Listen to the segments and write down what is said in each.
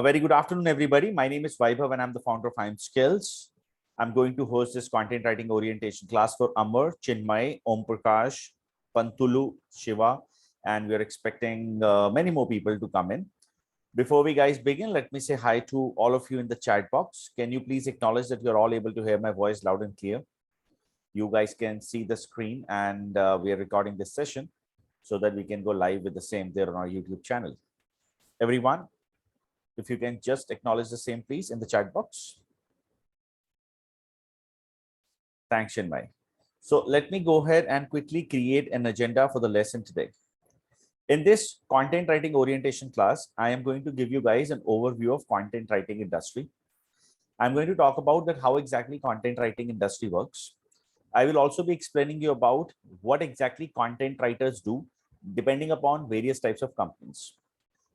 A very good afternoon, everybody. My name is Vaibhav and I'm the founder of IIM Skills. I'm going to host this content writing orientation class for Amar, Chinmay, Om Prakash, Pantulu, Shiva, and we're expecting many more people to come in. Before we guys begin, let me say hi to all of you in the chat box. Can you please acknowledge that you're all able to hear my voice loud and clear? You guys can see the screen and we are recording this session so that we can go live with the same there on our YouTube channel. Everyone, if you can just acknowledge the same, please, in the chat box. Thanks, Chinmay. So let me go ahead and quickly create an agenda for the lesson today. In this content writing orientation class, I am going to give you guys an overview of content writing industry. I'm going to talk about that how exactly content writing industry works. I will also be explaining you about what exactly content writers do depending upon various types of companies.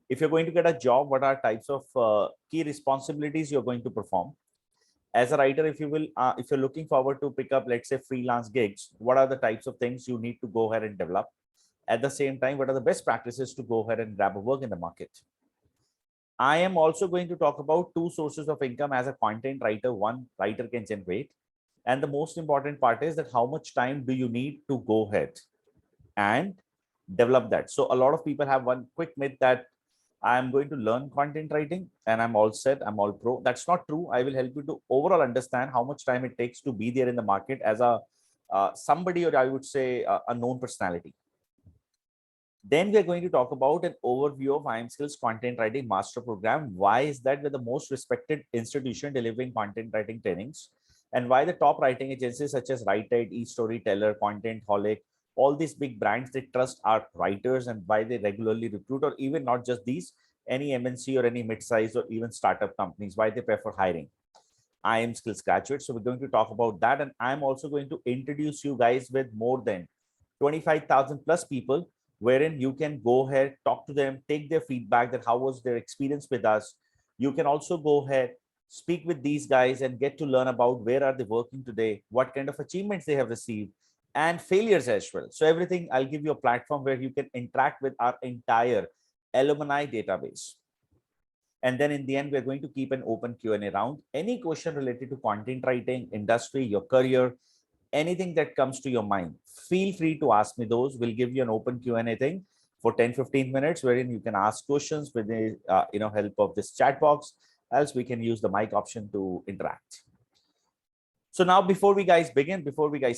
If you're going to get a job, what are types of key responsibilities you're going to perform? As a writer, if you're looking forward to pick up, let's say, freelance gigs, what are the types of things you need to go ahead and develop? At the same time, what are the best practices to go ahead and grab a work in the market? I am also going to talk about two sources of income as a content writer one writer can generate. And the most important part is that how much time do you need to go ahead and develop that? So a lot of people have one quick myth that I'm going to learn content writing and I'm all set, I'm all pro. That's not true. I will help you to overall understand how much time it takes to be there in the market as a somebody, or I would say a known personality. Then we're going to talk about an overview of IIM Skills Content Writing Master Program. Why is that we're the most respected institution delivering content writing trainings, and why the top writing agencies such as WriteIt, eStoryteller, Content Holic, all these big brands, they trust our writers, and why they regularly recruit, or even not just these, any MNC or any mid-size or even startup companies, why they prefer hiring IIM Skills graduates. So we're going to talk about that. And I'm also going to introduce you guys with more than 25,000 plus people, wherein you can go ahead, talk to them, take their feedback, that how was their experience with us. You can also go ahead, speak with these guys and get to learn about where are they working today, what kind of achievements they have received, and failures as well. So everything, I'll give you a platform where you can interact with our entire alumni database. And then in the end, we're going to keep an open Q&A round. Any question related to content writing, industry, your career, anything that comes to your mind, feel free to ask me those. We'll give you an open Q&A thing for 10-15 minutes, wherein you can ask questions with the help of this chat box. Else we can use the mic option to interact. So now, before we guys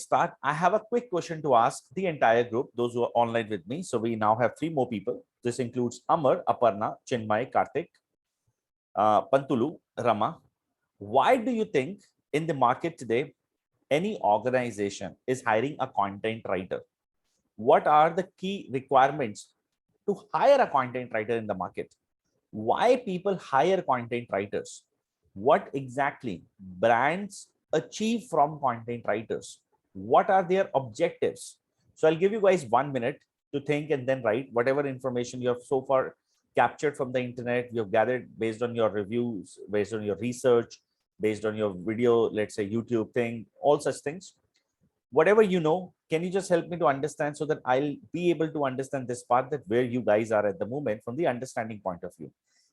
start, I have a quick question to ask the entire group, those who are online with me. So we now have 3 more people. This includes Amar, Aparna, Chinmay, Karthik, Pantulu, Rama. Why do you think in the market today, any organization is hiring a content writer? What are the key requirements to hire a content writer in the market? Why people hire content writers? What exactly brands achieve from content writers? What are their objectives? So I'll give you guys 1 minute to think and then write whatever information you have so far captured from the internet, you've gathered based on your reviews, based on your research, based on your video, let's say YouTube thing, all such things. Whatever you know, can you just help me to understand so that I'll be able to understand this part, that where you guys are at the moment from the understanding point of view.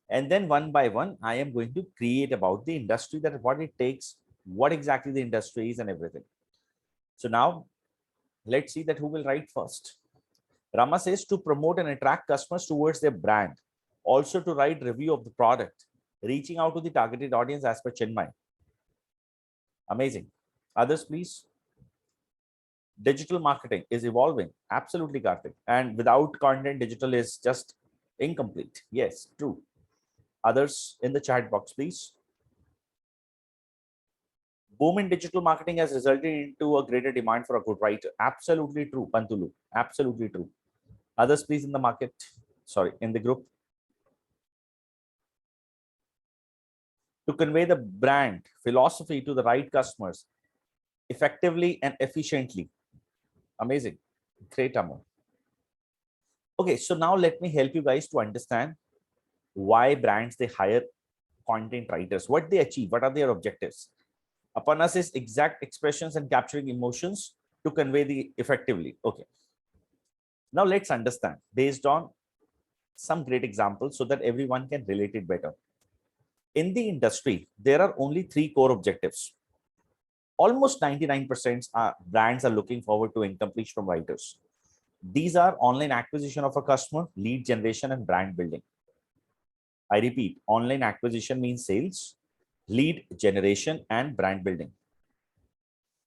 And then one by one, I am going to create about the industry, that what it takes, what exactly the industry is and everything. So now let's see that who will write first. Rama says to promote and attract customers towards their brand. Also to write review of the product, reaching out to the targeted audience as per Chinmay. Amazing. Others, please. Digital marketing is evolving. Absolutely, Karthik. And without content, digital is just incomplete. Yes, true. Others in the chat box, please. Boom in digital marketing has resulted into a greater demand for a good writer. Absolutely true, Pantulu. Absolutely true. Others, please, in the market. Sorry, in the group. To convey the brand philosophy to the right customers effectively and efficiently. Amazing. Great, Amar. Okay, so now let me help you guys to understand why brands they hire content writers, what they achieve, what are their objectives. Aparna says exact expressions and capturing emotions to convey the effectively. Okay. Now let's understand based on some great examples so that everyone can relate it better. In the industry, there are only three core objectives. Almost 99% brands are looking forward to accomplish from writers. These are online acquisition of a customer, lead generation, and brand building. I repeat, online acquisition means sales, lead generation, and brand building.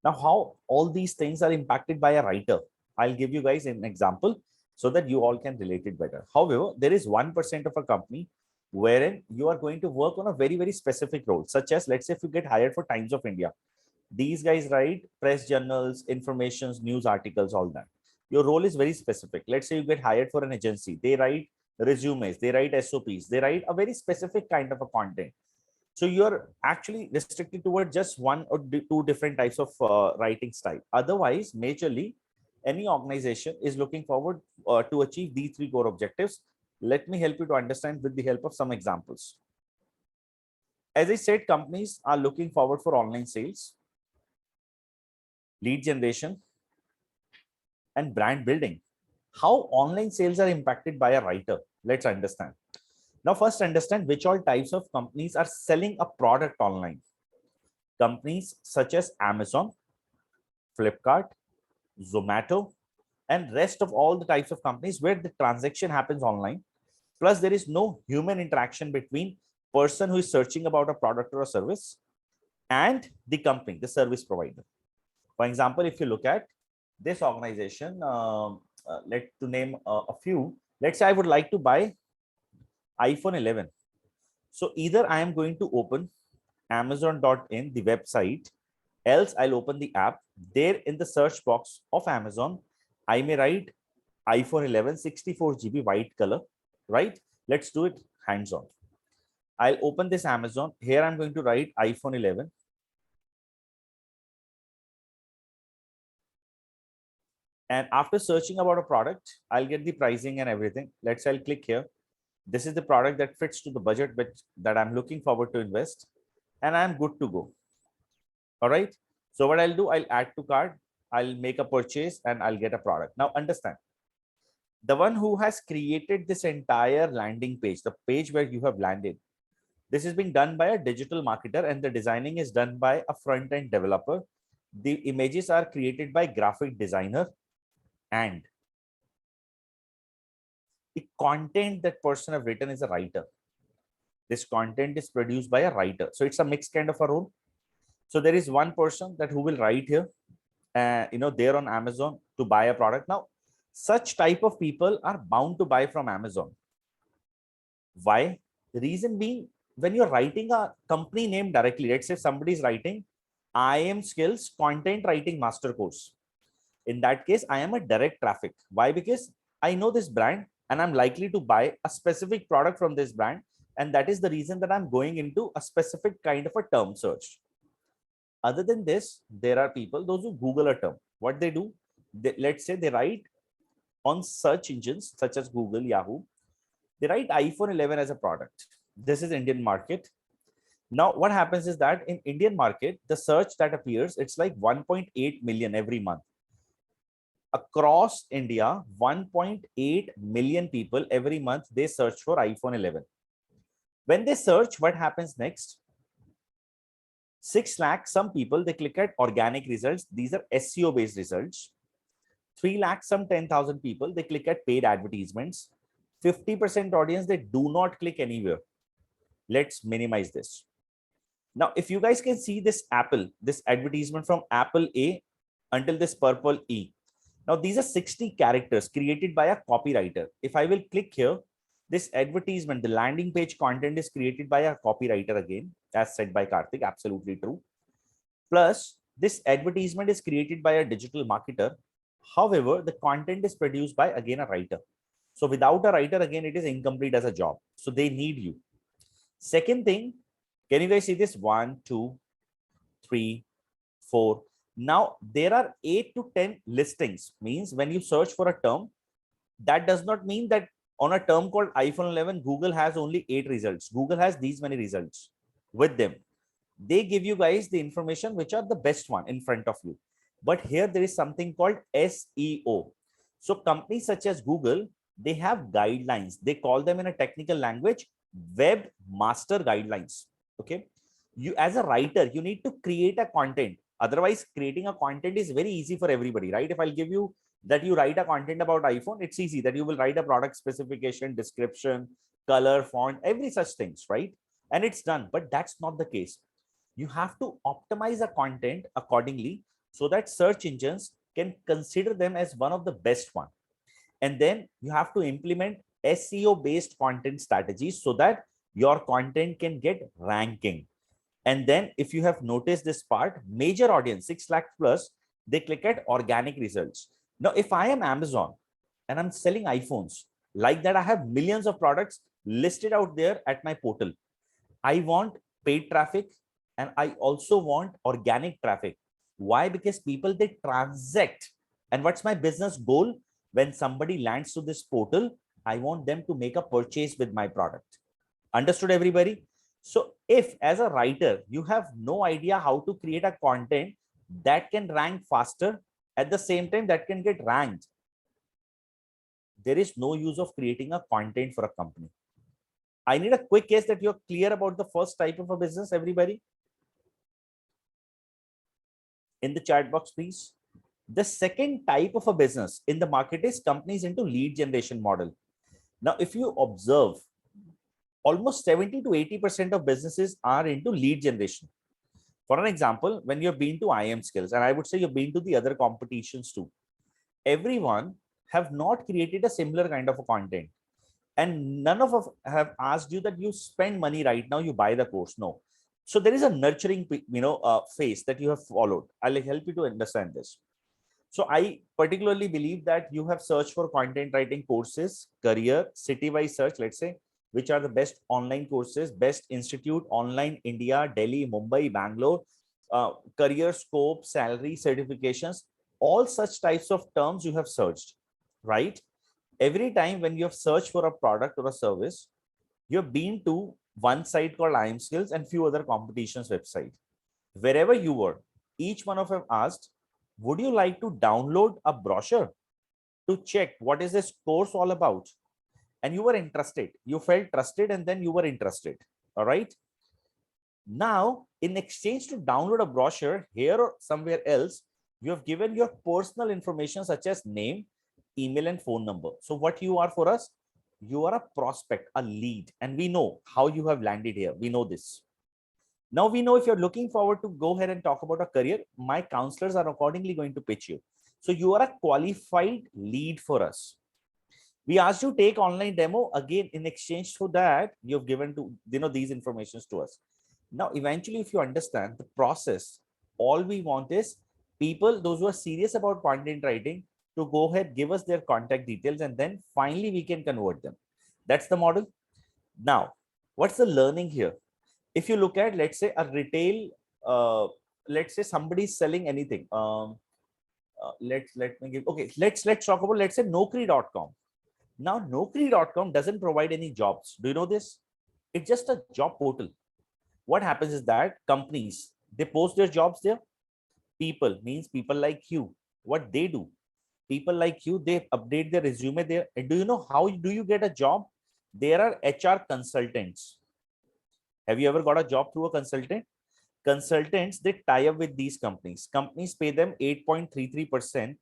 Now, how all these things are impacted by a writer, I'll give you guys an example so that you all can relate it better. However, there is 1% of a company wherein you are going to work on a very, very specific role, such as, let's say, if you get hired for Times of India, these guys write press journals, informations, news articles, all that. Your role is very specific. Let's say you get hired for an agency. They write resumes, they write SOPs, they write a very specific kind of a content. So you're actually restricted toward just one or two different types of writing style. Otherwise, majorly, any organization is looking forward to achieve these three core objectives. Let me help you to understand with the help of some examples. As I said, companies are looking forward for online sales, lead generation, and brand building. How online sales are impacted by a writer? Let's understand. Now, first understand which all types of companies are selling a product online. Companies such as Amazon, Flipkart, Zomato, and rest of all the types of companies where the transaction happens online. Plus, there is no human interaction between person who is searching about a product or a service and the company, the service provider. For example, if you look at this organization, let's name a few. Let's say I would like to buy iPhone 11. So either I am going to open Amazon.in, the website, else I'll open the app. There in the search box of Amazon, I may write iPhone 11 64GB white color, right? Let's do it hands-on. I'll open this Amazon. Here I'm going to write iPhone 11. And after searching about a product, I'll get the pricing and everything. Let's say I'll click here. This is the product that fits to the budget that I'm looking forward to invest, and I'm good to go. All right. So what I'll do, I'll add to cart, I'll make a purchase, and I'll get a product. Now understand, the one who has created this entire landing page, the page where you have landed, this is being done by a digital marketer, and the designing is done by a front-end developer. The images are created by graphic designer, and the content that person have written is a writer. This content is produced by a writer. So it's a mixed kind of a role. So there is one person that who will write here, there on Amazon to buy a product. Now, such type of people are bound to buy from Amazon. Why? The reason being, when you're writing a company name directly, let's say somebody is writing IIM Skills Content Writing Master Course. In that case, I am a direct traffic. Why? Because I know this brand and I'm likely to buy a specific product from this brand. And that is the reason that I'm going into a specific kind of a term search. Other than this, there are people, those who Google a term. What they do, let's say they write on search engines such as Google, Yahoo. They write iPhone 11 as a product. This is Indian market. Now, what happens is that in Indian market, the search that appears, it's like 1.8 million every month. Across India, 1.8 million people every month, they search for iPhone 11. When they search, what happens next? 6 lakh, some people, they click at organic results. These are SEO based results. 3 lakh, some 10,000 people, they click at paid advertisements. 50% audience, they do not click anywhere. Let's minimize this. Now, if you guys can see this Apple, this advertisement from Apple A until this purple E. Now, these are 60 characters created by a copywriter. If I will click here, this advertisement, the landing page content is created by a copywriter again, as said by Karthik, absolutely true. Plus, this advertisement is created by a digital marketer. However, the content is produced by, again, a writer. So without a writer, again, it is incomplete as a job. So they need you. Second thing, can you guys see this? 1, 2, 3, 4. Now, there are 8 to 10 listings. Means when you search for a term, that does not mean that on a term called iPhone 11, Google has only 8 results. Google has these many results with them. They give you guys the information which are the best one in front of you. But here there is something called SEO. So companies such as Google, they have guidelines. They call them in a technical language, web master guidelines. Okay. You as a writer, you need to create a content. Otherwise, creating a content is very easy for everybody, right? If I'll give you that you write a content about iPhone, it's easy that you will write a product specification, description, color, font, every such things, right? And it's done. But that's not the case. You have to optimize a content accordingly so that search engines can consider them as one of the best one. And then you have to implement SEO based content strategies so that your content can get ranking. And then if you have noticed this part, major audience, 6 lakh plus, they click at organic results. Now, if I am Amazon and I'm selling iPhones like that, I have millions of products listed out there at my portal. I want paid traffic and I also want organic traffic. Why? Because people, they transact. And what's my business goal? When somebody lands to this portal, I want them to make a purchase with my product. Understood, everybody? So if as a writer, you have no idea how to create a content that can rank faster, at the same time that can get ranked, there is no use of creating a content for a company. I need a quick case that you're clear about the first type of a business, everybody. In the chat box, please. The second type of a business in the market is companies into lead generation model. Now, if you observe, almost 70 to 80% of businesses are into lead generation. For an example, when you've been to IIM skills, and I would say you've been to the other competitions too, everyone have not created a similar kind of a content. And none of us have asked you that you spend money right now, you buy the course. No. So there is a nurturing, phase that you have followed. I'll help you to understand this. So I particularly believe that you have searched for content writing courses, career, city-wise search, let's say, which are the best online courses, best institute, online, India, Delhi, Mumbai, Bangalore, career scope, salary, certifications, all such types of terms you have searched, right? Every time when you have searched for a product or a service, you have been to one site called IIM Skills and few other competitions website. Wherever you were, each one of them asked, would you like to download a brochure to check what is this course all about? And you were interested, you felt trusted, and then you were interested. All right. Now, in exchange to download a brochure here or somewhere else, you have given your personal information such as name, email, and phone number. So what you are for us, you are a prospect, a lead, and we know how you have landed here. We know this. Now we know if you're looking forward to go ahead and talk about a career, my counselors are accordingly going to pitch you. So you are a qualified lead for us. We asked you to take online demo. Again, in exchange for that, you've given to these informations to us. Now, eventually, if you understand the process, all we want is people, those who are serious about content writing, to go ahead, give us their contact details, and then finally we can convert them. That's the model. Now, what's the learning here? If you look at, let's say, a retail, let's say somebody's selling anything. Let me give, okay, let's talk about, let's say, Naukri.com. Now, Naukri.com doesn't provide any jobs. Do you know this? It's just a job portal. What happens is that companies, they post their jobs there. People means people like you. What they do, people like you, they update their resume there. And do you know how do you get a job? There are HR consultants. Have you ever got a job through a consultant? Consultants, they tie up with these companies. Companies pay them 8.33%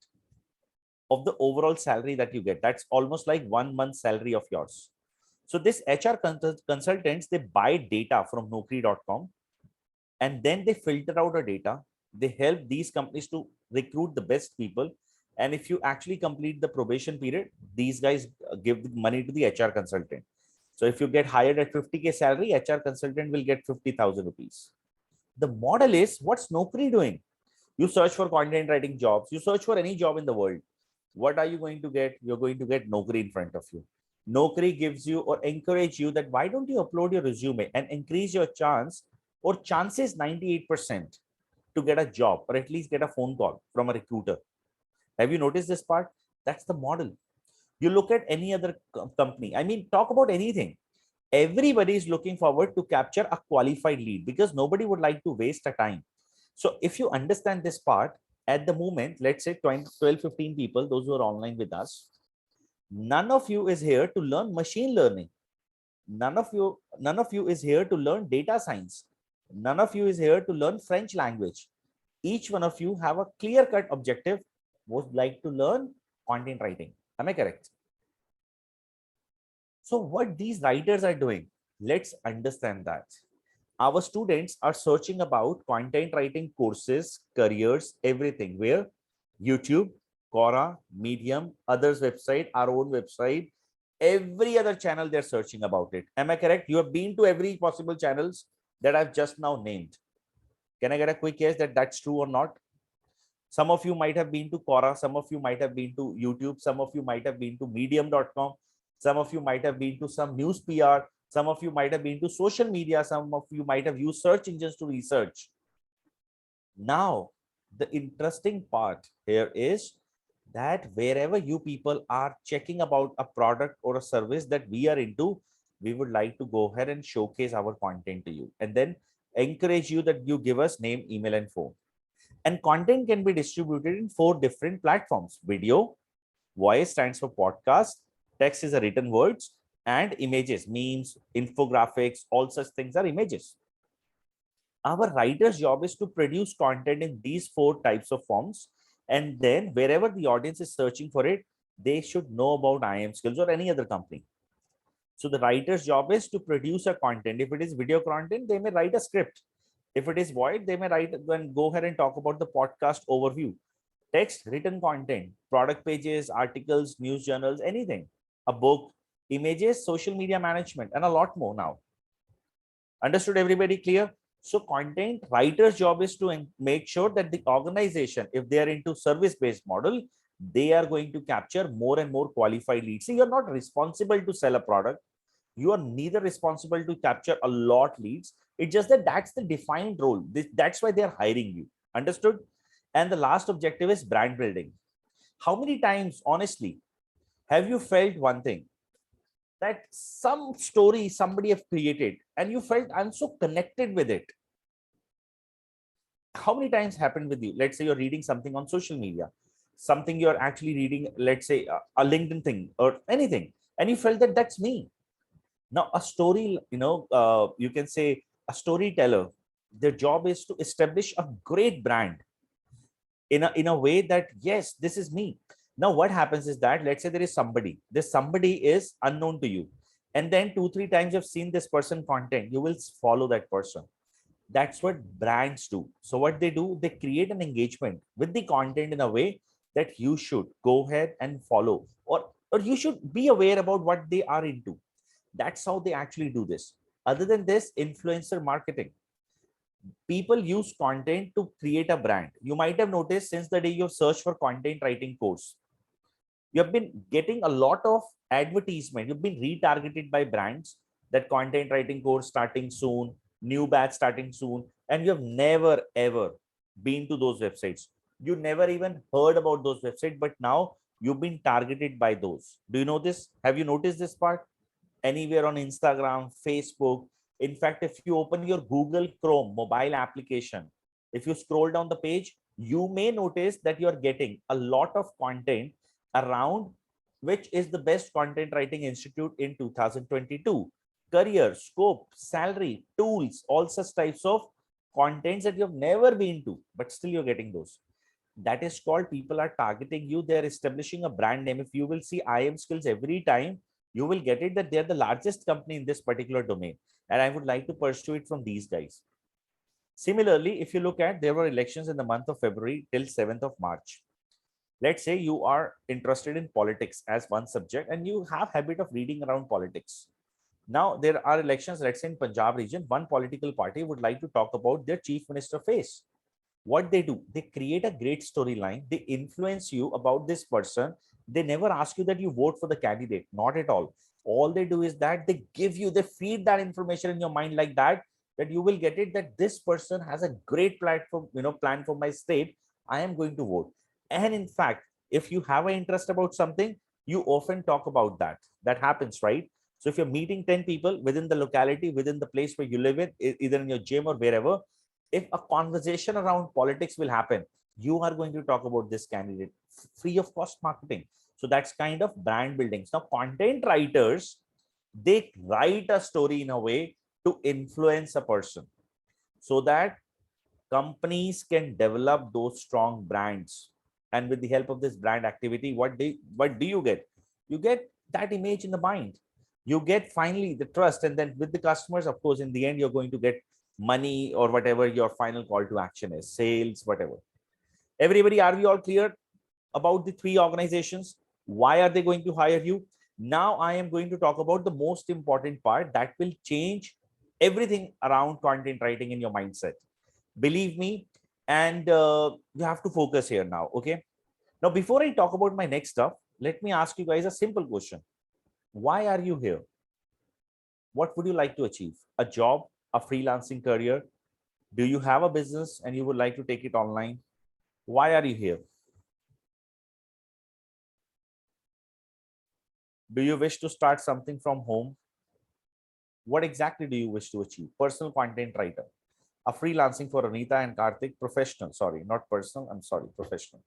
of the overall salary that you get. That's almost like 1 month's salary of yours. So this HR consultants, they buy data from Naukri.com and then they filter out the data. They help these companies to recruit the best people. And if you actually complete the probation period, these guys give the money to the HR consultant. So if you get hired at 50K salary, HR consultant will get 50,000 rupees. The model is, what's Naukri doing? You search for content writing jobs. You search for any job in the world. What are you going to get? You're going to get Naukri in front of you. Naukri gives you or encourage you that why don't you upload your resume and increase your chance or chances 98% to get a job or at least get a phone call from a recruiter. Have you noticed this part? That's the model. You look at any other company. I mean, talk about anything. Everybody is looking forward to capture a qualified lead because nobody would like to waste a time. So if you understand this part, at the moment, let's say 12, 15 people, those who are online with us, none of you is here to learn machine learning. None of you is here to learn data science. None of you is here to learn French language. Each one of you have a clear-cut objective, would like to learn content writing. Am I correct? So what these writers are doing, let's understand that. Our students are searching about content writing courses, careers, everything. Where? YouTube, Quora, Medium, others' website, our own website, every other channel they're searching about it. Am I correct? You have been to every possible channels that I've just now named. Can I get a quick guess that that's true or not? Some of you might have been to Quora, some of you might have been to YouTube, some of you might have been to medium.com, some of you might have been to some news PR, some of you might have been to social media, some of you might have used search engines to research. Now, the interesting part here is that wherever you people are checking about a product or a service that we are into, we would like to go ahead and showcase our content to you and then encourage you that you give us name, email, and phone. And content can be distributed in 4 different platforms: video, voice stands for podcast, text is a written words, and images, memes, infographics, all such things are images. Our writer's job is to produce content in these 4 types of forms. And then wherever the audience is searching for it, they should know about IIM Skills or any other company. So the writer's job is to produce a content. If it is video content, they may write a script. If it is void, they may write and go ahead and talk about the podcast overview. Text, written content, product pages, articles, news journals, anything, a book, images, social media management, and a lot more now. Understood, everybody? Clear? So content writer's job is to make sure that the organization, if they are into service-based model, they are going to capture more and more qualified leads. See, you're not responsible to sell a product. You are neither responsible to capture a lot leads. It's just that that's the defined role. That's why they're hiring you. Understood? And the last objective is brand building. How many times, honestly, have you felt one thing? That some story somebody have created and you felt, I'm so connected with it. How many times happened with you? Let's say you're reading something on social media, something you're actually reading, let's say a LinkedIn thing or anything, and you felt that that's me. Now a story, you can say a storyteller, their job is to establish a great brand in a way that, yes, this is me. Now what happens is that, let's say there is somebody, this somebody is unknown to you, and then 2-3 times you've seen this person content, you will follow that person. That's what brands do. So what they do, they create an engagement with the content in a way that you should go ahead and follow, or you should be aware about what they are into. That's how they actually do this. Other than this, influencer marketing, people use content to create a brand. You might have noticed since the day you've searched for content writing course, you have been getting a lot of advertisement. You've been retargeted by brands that content writing course starting soon, new batch starting soon, and you have never ever been to those websites. You never even heard about those websites, but now you've been targeted by those. Do you know this? Have you noticed this part? Anywhere on Instagram, Facebook. In fact, if you open your Google Chrome mobile application, if you scroll down the page, you may notice that you're getting a lot of content around which is the best content writing institute in 2022. Career, scope, salary, tools, all such types of contents that you've never been to, but still you're getting those. That is called people are targeting you. They're establishing a brand name. If you will see IIM Skills every time, you will get it that they're the largest company in this particular domain. And I would like to pursue it from these guys. Similarly, if you look at, there were elections in the month of February till 7th of March. Let's say you are interested in politics as one subject and you have habit of reading around politics. Now there are elections, let's say in Punjab region, one political party would like to talk about their chief minister face. What they do, they create a great storyline. They influence you about this person. They never ask you that you vote for the candidate, not at all they do is that they give you, they feed that information in your mind like that, that you will get it that this person has a great platform, plan for my state. I am going to vote. And in fact, if you have an interest about something, you often talk about that. That happens, right? So if you're meeting 10 people within the locality, within the place where you live in, either in your gym or wherever, if a conversation around politics will happen, you are going to talk about this candidate, free of cost marketing. So that's kind of brand building. Now content writers, They write a story in a way to influence a person so that companies can develop those strong brands. And with the help of this brand activity, what do you get? You get that image in the mind. You get finally the trust, and then with the customers, of course, in the end, you're going to get money or whatever your final call to action is, sales, whatever. Everybody, are we all clear about the three organizations? Why are they going to hire you? Now I am going to talk about the most important part that will change everything around content writing in your mindset. Believe me, and you have to focus here now. Okay, now before I talk about my next stuff, let me ask you guys a simple question. Why are you here? What would you like to achieve? A job, a freelancing career? Do you have a business and you would like to take it online? Why are you here? Do you wish to start something from home? What exactly do you wish to achieve? Personal content writer, a freelancing for Anita and Karthik, professional. Sorry, not personal. I'm sorry, professional.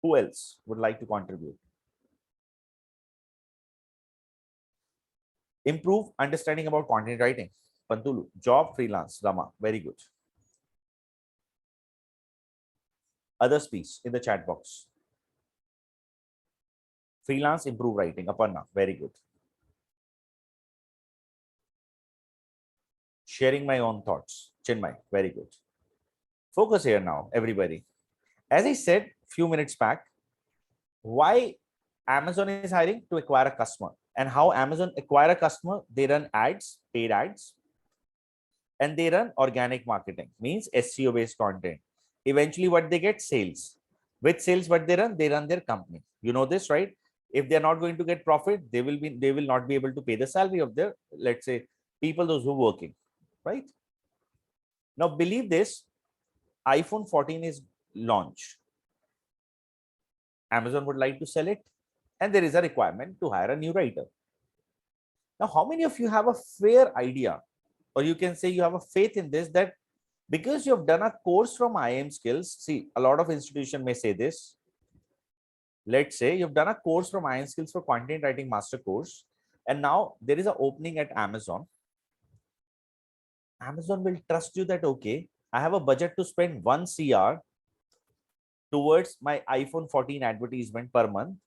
Who else would like to contribute? Improve understanding about content writing. Pantulu, job, freelance. Rama, very good. Others, please, in the chat box. Freelance, improve writing. Aparna, very good. Sharing my own thoughts. Chinmay, very good. Focus here now, everybody. As I said few minutes back, why Amazon is hiring? To acquire a customer. And how Amazon acquire a customer? They run ads, paid ads, and they run organic marketing, means SEO based content. Eventually what they get? Sales. With sales, what they run their company. You know this, right? If they're not going to get profit, they will not be able to pay the salary of their, let's say, people, those who are working, right? Now believe this, iPhone 14 is launched. Amazon would like to sell it, and there is a requirement to hire a new writer. Now, how many of you have a fair idea, or you can say you have a faith in this, that because you have done a course from IIM skills? See, a lot of institutions may say this. Let's say you've done a course from IIM skills for content writing master course, and now there is an opening at Amazon. Amazon will trust you that, okay, I have a budget to spend 1 CR towards my iPhone 14 advertisement per month.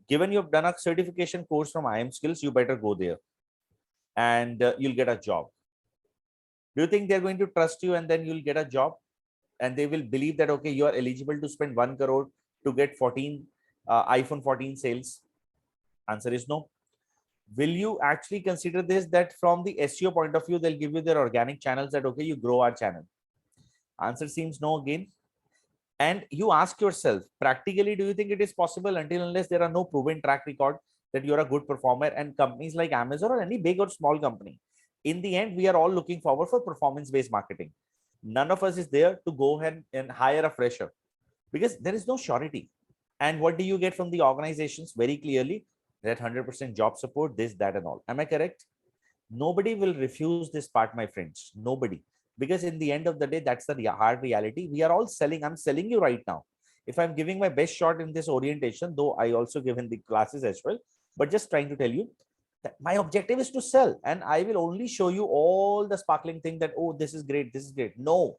Given you've done a certification course from IIM skills, you better go there and you'll get a job. Do you think they're going to trust you and then you'll get a job and they will believe that, okay, you are eligible to spend 1 crore to get 14 iPhone 14 sales? Answer is no. Will you actually consider this, that from the SEO point of view, they'll give you their organic channels that, okay, you grow our channel? Answer seems no again. And you ask yourself, practically, do you think it is possible? Until unless there are no proven track record that you're a good performer, and companies like Amazon or any big or small company, in the end, we are all looking forward for performance-based marketing. None of us is there to go ahead and hire a fresher because there is no surety. And what do you get from the organizations? Very clearly, that 100% job support, this, that, and all. Am I correct? Nobody will refuse this part, my friends. Nobody. Because in the end of the day, that's the hard reality. We are all selling. I'm selling you right now. If I'm giving my best shot in this orientation, though I also give in the classes as well, but just trying to tell you that my objective is to sell, and I will only show you all the sparkling thing that, oh, this is great, this is great. No,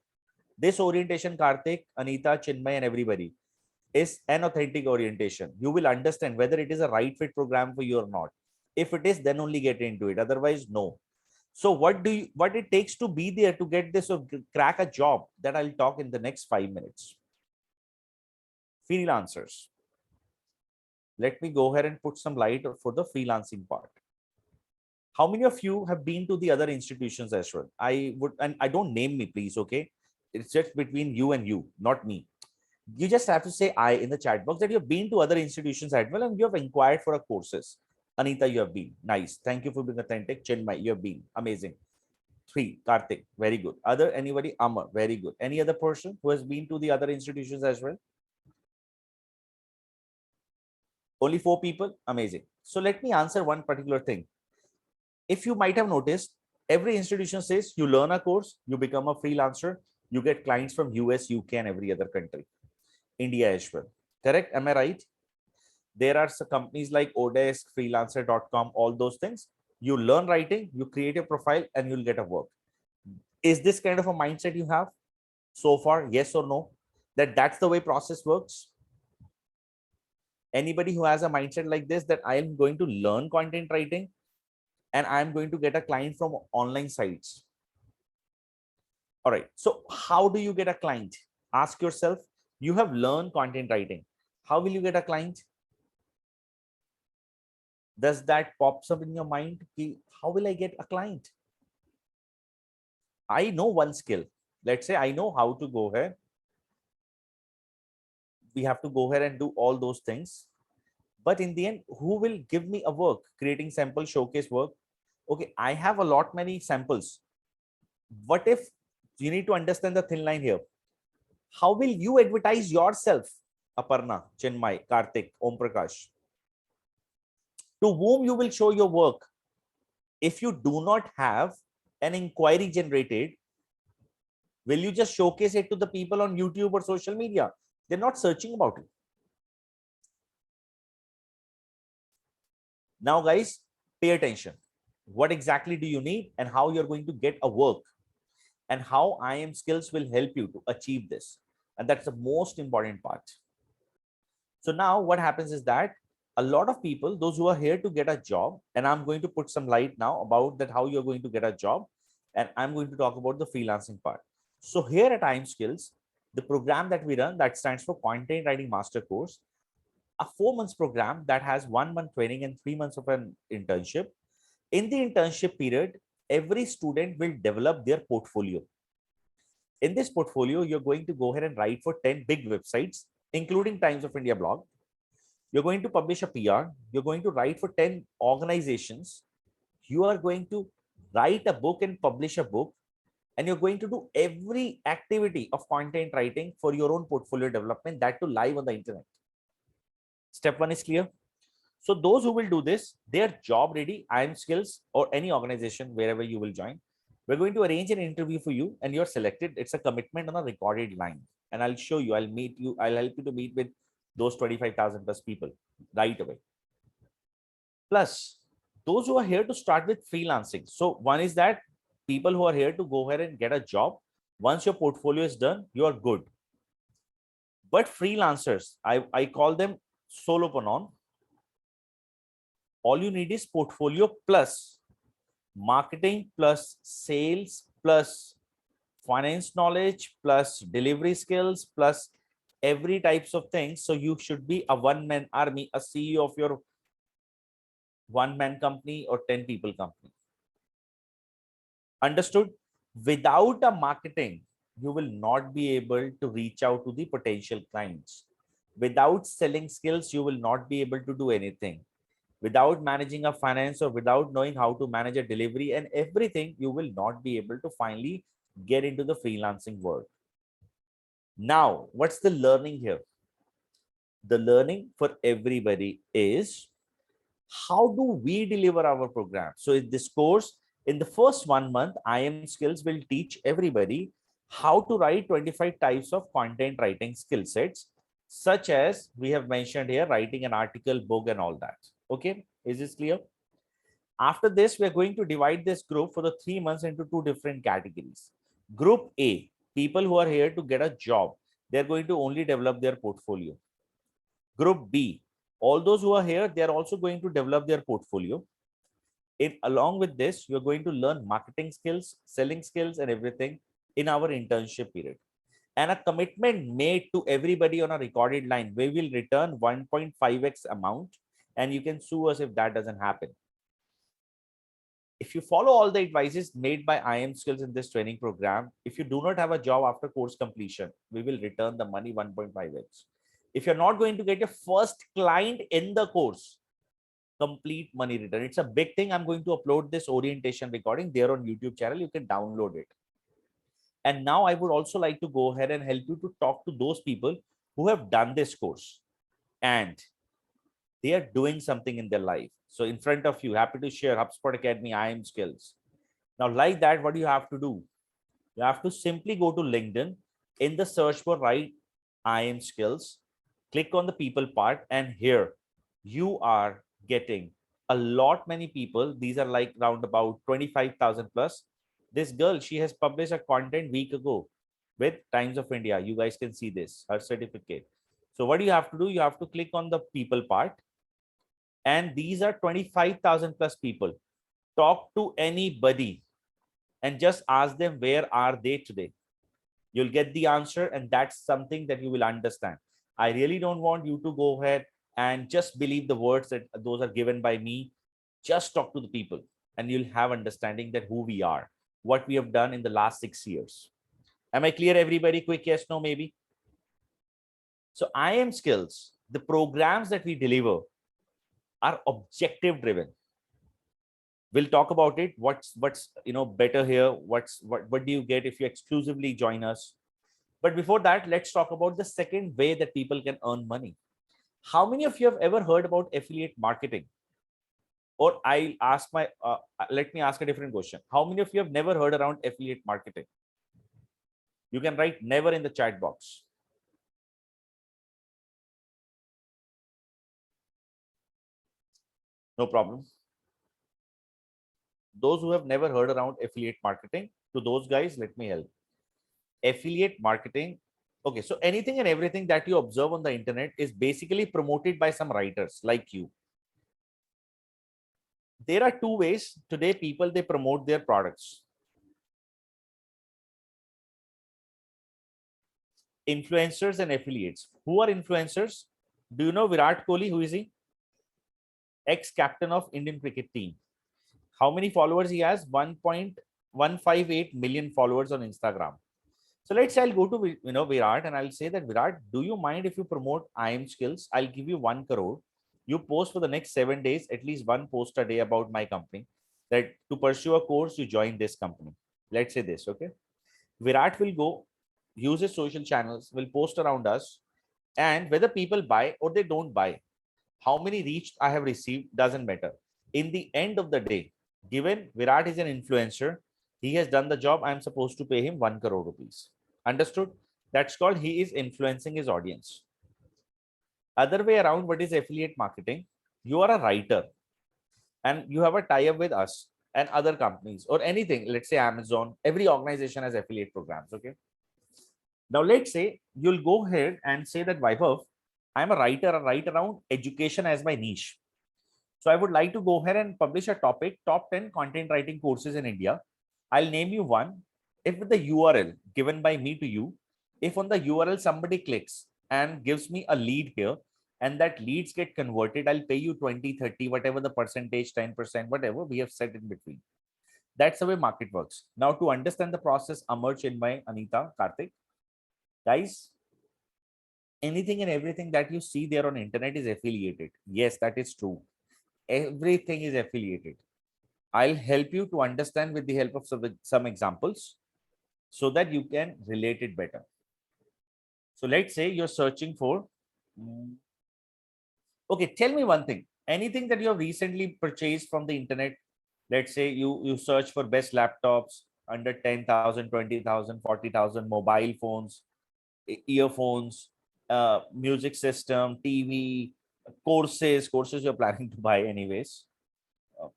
this orientation, Karthik, Anita, Chinmay, and everybody, is an authentic orientation. You will understand whether it is a right fit program for you or not. If it is, then only get into it. Otherwise, no. So what it takes to be there to get this or crack a job, that I'll talk in the next 5 minutes. Freelancers. Let me go ahead and put some light for the freelancing part. How many of you have been to the other institutions as well? I would, and I don't name me, please. Okay. It's just between you and you, not me. You just have to say I in the chat box that you've been to other institutions as well and you have inquired for a courses. Anita, you have been. Nice. Thank you for being authentic. Chinmay, you have been. Amazing. 3. Karthik, very good. Other, anybody? Amar, very good. Any other person who has been to the other institutions as well? Only 4 people? Amazing. So let me answer one particular thing. If you might have noticed, every institution says you learn a course, you become a freelancer, you get clients from US, UK, and every other country. India as well. Correct? Am I right? There are some companies like Odesk, freelancer.com, all those things. You learn writing, you create a profile, and you'll get a work. Is this kind of a mindset you have so far? Yes or no? That's the way process works? Anybody who has a mindset like this, that I am going to learn content writing and I'm going to get a client from online sites. All right. So how do you get a client? Ask yourself, you have learned content writing. How will you get a client? Does that pops up in your mind? How will I get a client? I know one skill. Let's say I know how to go here. We have to go ahead and do all those things. But in the end, who will give me a work? Creating sample showcase work. Okay, I have a lot many samples. What if you need to understand the thin line here? How will you advertise yourself? Aparna, Chinmay, Karthik, Om Prakash. To whom you will show your work? If you do not have an inquiry generated, will you just showcase it to the people on YouTube or social media? They're not searching about it. Now, guys, pay attention. What exactly do you need and how you're going to get a work, and how IIM skills will help you to achieve this. And that's the most important part. So now what happens is that a lot of people, those who are here to get a job, and I'm going to put some light now about that, how you're going to get a job. And I'm going to talk about the freelancing part. So here at IIM Skills, the program that we run, that stands for Content Writing Master Course, a 4 months program that has 1 month training and 3 months of an internship. In the internship period, every student will develop their portfolio. In this portfolio, you're going to go ahead and write for 10 big websites, including Times of India blog. You're going to publish a PR. You're going to write for 10 organizations. You are going to write a book and publish a book. And you're going to do every activity of content writing for your own portfolio development, that to live on the internet. Step 1 is clear. So those who will do this, they are job ready. IIM Skills or any organization, wherever you will join, we're going to arrange an interview for you and you're selected. It's a commitment on a recorded line. And I'll show you, I'll meet you, I'll help you to meet with those 25,000 plus people right away. Plus, those who are here to start with freelancing. So one is that people who are here to go ahead and get a job. Once your portfolio is done, you are good. But freelancers, I call them solopreneur. All you need is portfolio plus marketing plus sales plus finance knowledge plus delivery skills plus every types of things. So you should be a one-man army, a CEO of your one-man company or 10 people company. Understood? Without a marketing, you will not be able to reach out to the potential clients. Without selling skills, you will not be able to do anything. Without managing a finance or without knowing how to manage a delivery and everything, you will not be able to finally get into the freelancing world. Now, what's the learning here? The learning for everybody is, how do we deliver our program? So in this course, in the first 1 month, IIM Skills will teach everybody how to write 25 types of content writing skill sets, such as we have mentioned here, writing an article, book, and all that. Okay, is this clear? After this, we are going to divide this group for the 3 months into 2 different categories. Group A, people who are here to get a job. They're going to only develop their portfolio. Group B, all those who are here, they are also going to develop their portfolio. Along with this, you're going to learn marketing skills, selling skills, and everything in our internship period. And a commitment made to everybody on a recorded line. We will return 1.5x amount, and you can sue us if that doesn't happen. If you follow all the advices made by IIM Skills in this training program, if you do not have a job after course completion, we will return the money 1.5x. If you're not going to get your first client in the course, complete money return. It's a big thing. I'm going to upload this orientation recording there on YouTube channel. You can download it. And now I would also like to go ahead and help you to talk to those people who have done this course and they are doing something in their life. So in front of you, happy to share HubSpot Academy, IIM Skills. Now, like that, what do you have to do? You have to simply go to LinkedIn. In the search bar, write IIM Skills, click on the people part, and here you are getting a lot many people. These are like round about 25,000 plus. This girl, she has published a content week ago with Times of India. You guys can see this, her certificate. So what do you have to do? You have to click on the people part, and these are 25,000 plus people. Talk to anybody and just ask them where are they today. You'll get the answer, and that's something that you will understand. I really don't want you to go ahead and just believe the words that those are given by me. Just talk to the people, and you'll have understanding that who we are, what we have done in the last 6 years. Am I clear, everybody? Quick yes, no, maybe. So IIM skills, the programs that we deliver are objective driven. We'll talk about it. What's better here. What do you get if you exclusively join us? But before that, let's talk about the second way that people can earn money. How many of you have ever heard about affiliate marketing? Or let me ask a different question. How many of you have never heard around affiliate marketing? You can write never in the chat box. No problem. Those who have never heard around affiliate marketing, to those guys, let me help. Affiliate marketing. Okay, so anything and everything that you observe on the internet is basically promoted by some writers like you. There are two ways today people, they promote their products. Influencers and affiliates. Who are influencers? Do you know Virat Kohli? Who is he? Ex-captain of Indian cricket team. How many followers he has? 1.158 million followers on Instagram. So let's say I'll go to Virat and I'll say that, Virat, do you mind if you promote IIM skills? I'll give you 1 crore. You post for the next 7 days, at least one post a day about my company. That to pursue a course, you join this company. Let's say this, okay? Virat will go, use his social channels, will post around us, and whether people buy or they don't buy, how many reach I have received doesn't matter. In the end of the day, given Virat is an influencer, he has done the job. I'm supposed to pay him 1 crore rupees. Understood? That's called he is influencing his audience. Other way around, what is affiliate marketing? You are a writer and you have a tie-up with us and other companies or anything. Let's say Amazon. Every organization has affiliate programs. Okay. Now let's say you'll go ahead and say that, Vaibhav, I'm a writer. I write around education as my niche. So I would like to go ahead and publish a topic, top 10 content writing courses in India. I'll name you one. If the URL given by me to you, if on the URL somebody clicks and gives me a lead here, and that leads get converted, I'll pay you 20, 30, whatever the percentage, 10%, whatever we have set in between. That's the way market works. Now to understand the process, Amar, Chinmay, Anita, Karthik, guys, anything and everything that you see there on internet is affiliated. Yes, that is true. Everything is affiliated. I'll help you to understand with the help of some examples so that you can relate it better. So let's say you're searching for, okay, tell me one thing, anything that you have recently purchased from the internet. Let's say you search for best laptops under 10,000, 20,000, 40,000, mobile phones, earphones, music system, TV, courses you're planning to buy anyways.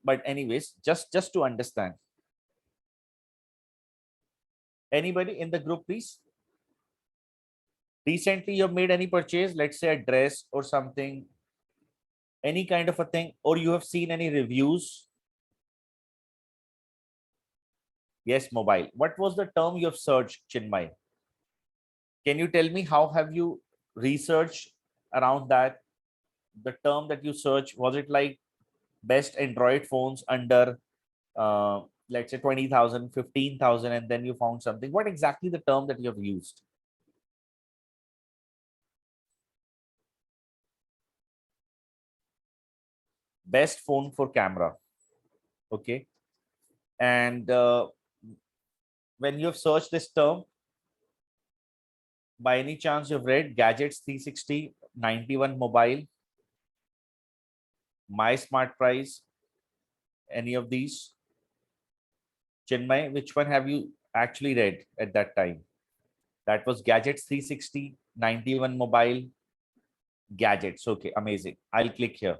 But anyways, just to understand, anybody in the group, please? Recently you have made any purchase, let's say a dress or something, any kind of a thing, or you have seen any reviews? Yes, mobile. What was the term you have searched, Chinmay? Can you tell me how have you researched around that? The term that you search, was it like best Android phones under let's say 20,000, 15,000, and then you found something? What exactly the term that you have used? Best phone for camera. Okay. And when you have searched this term, by any chance you've read gadgets 360, 91 mobile, my smart price, any of these? Chinmay, which one have you actually read at that time? That was gadgets 360, 91 mobile. Gadgets. Okay, amazing. I'll click here.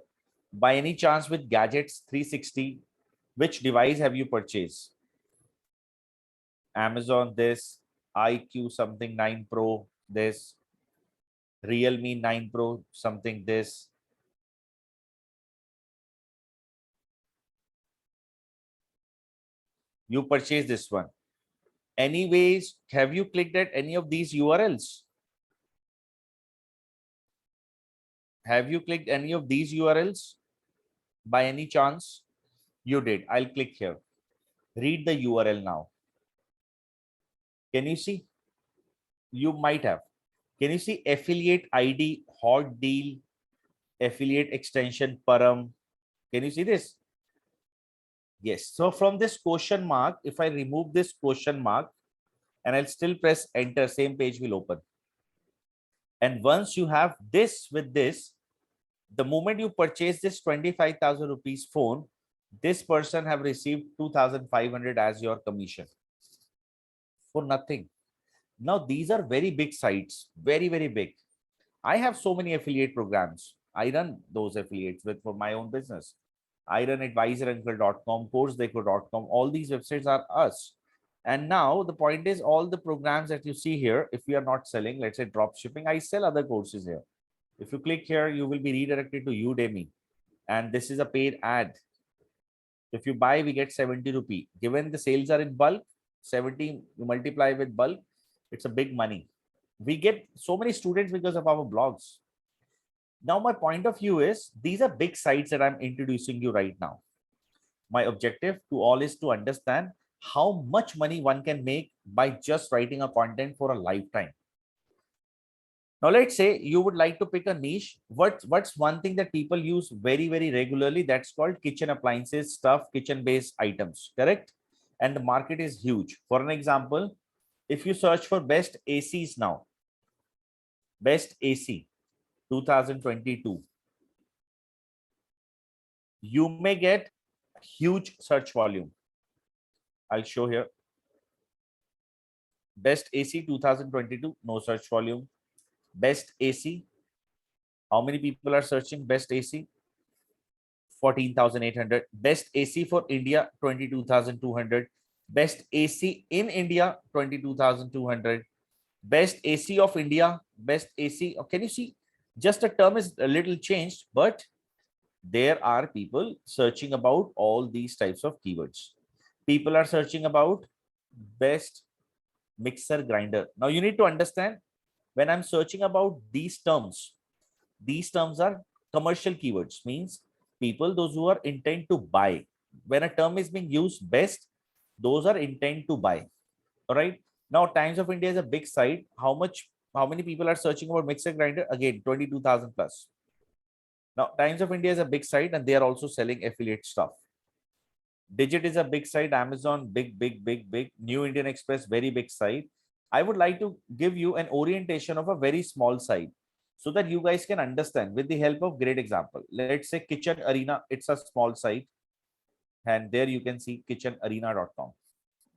By any chance with gadgets 360, which device have you purchased? Amazon this, IQ something 9 Pro this, Realme 9 Pro something this. You purchase this one. Anyways, have you clicked at any of these URLs? Have you clicked any of these URLs by any chance? You did. I'll click here. Read the URL now. Can you see? You might have. Can you see affiliate ID, hot deal, affiliate extension, param? Can you see this? Yes. So from this question mark, if I remove this question mark and I'll still press enter, same page will open. And once you have this with this, the moment you purchase this 25,000 rupees phone, this person have received 2,500 as your commission for nothing. Now, these are very big sites, very, very big. I have so many affiliate programs. I run those affiliates with for my own business. I run advisoruncle.com, coursera.com. All these websites are us. And now the point is all the programs that you see here, if we are not selling, let's say drop shipping, I sell other courses here. If you click here, you will be redirected to Udemy. And this is a paid ad. If you buy, we get 70 rupee. Given the sales are in bulk, 70 you multiply with bulk, it's a big money. We get so many students because of our blogs. Now, my point of view is these are big sites that I'm introducing you right now. My objective to all is to understand how much money one can make by just writing a content for a lifetime. Now, let's say you would like to pick a niche. What's one thing that people use very, very regularly? That's called kitchen appliances, stuff, kitchen-based items, correct? And the market is huge. For an example, if you search for best ACs now, best AC 2022, you may get huge search volume. I'll show here. Best AC 2022, no search volume. Best AC, how many people are searching best AC? 14,800. Best AC for India, 22,200. Best AC in India, 22,200. Best AC of India, best AC. Oh, can you see? Just the term is a little changed, but there are people searching about all these types of keywords. People are searching about best mixer grinder. Now you need to understand when I'm searching about these terms are commercial keywords, means people, those who are intent to buy. When a term is being used best, those are intent to buy. All right. Now, Times of India is a big site. How many people are searching about mixer grinder? Again, 22,000 plus. Now, Times of India is a big site and they are also selling affiliate stuff. Digit is a big site. Amazon, big. New Indian Express, very big site. I would like to give you an orientation of a very small site so that you guys can understand with the help of great example. Let's say Kitchen Arena. It's a small site. And there you can see kitchenarena.com.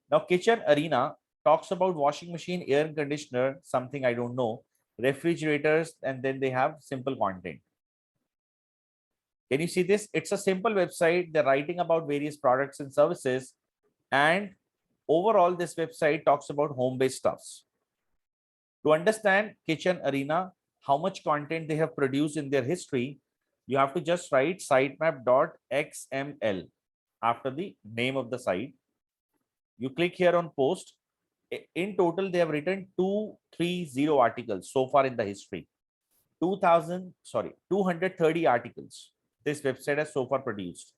Now, Kitchen Arena talks about washing machine, air conditioner, something I don't know, refrigerators, and then they have simple content. Can you see this? It's a simple website. They're writing about various products and services. And overall, this website talks about home-based stuffs. To understand Kitchen Arena, how much content they have produced in their history, you have to just write sitemap.xml after the name of the site. You click here on post. In total, they have written 230 articles so far in the history. 230 articles this website has so far produced.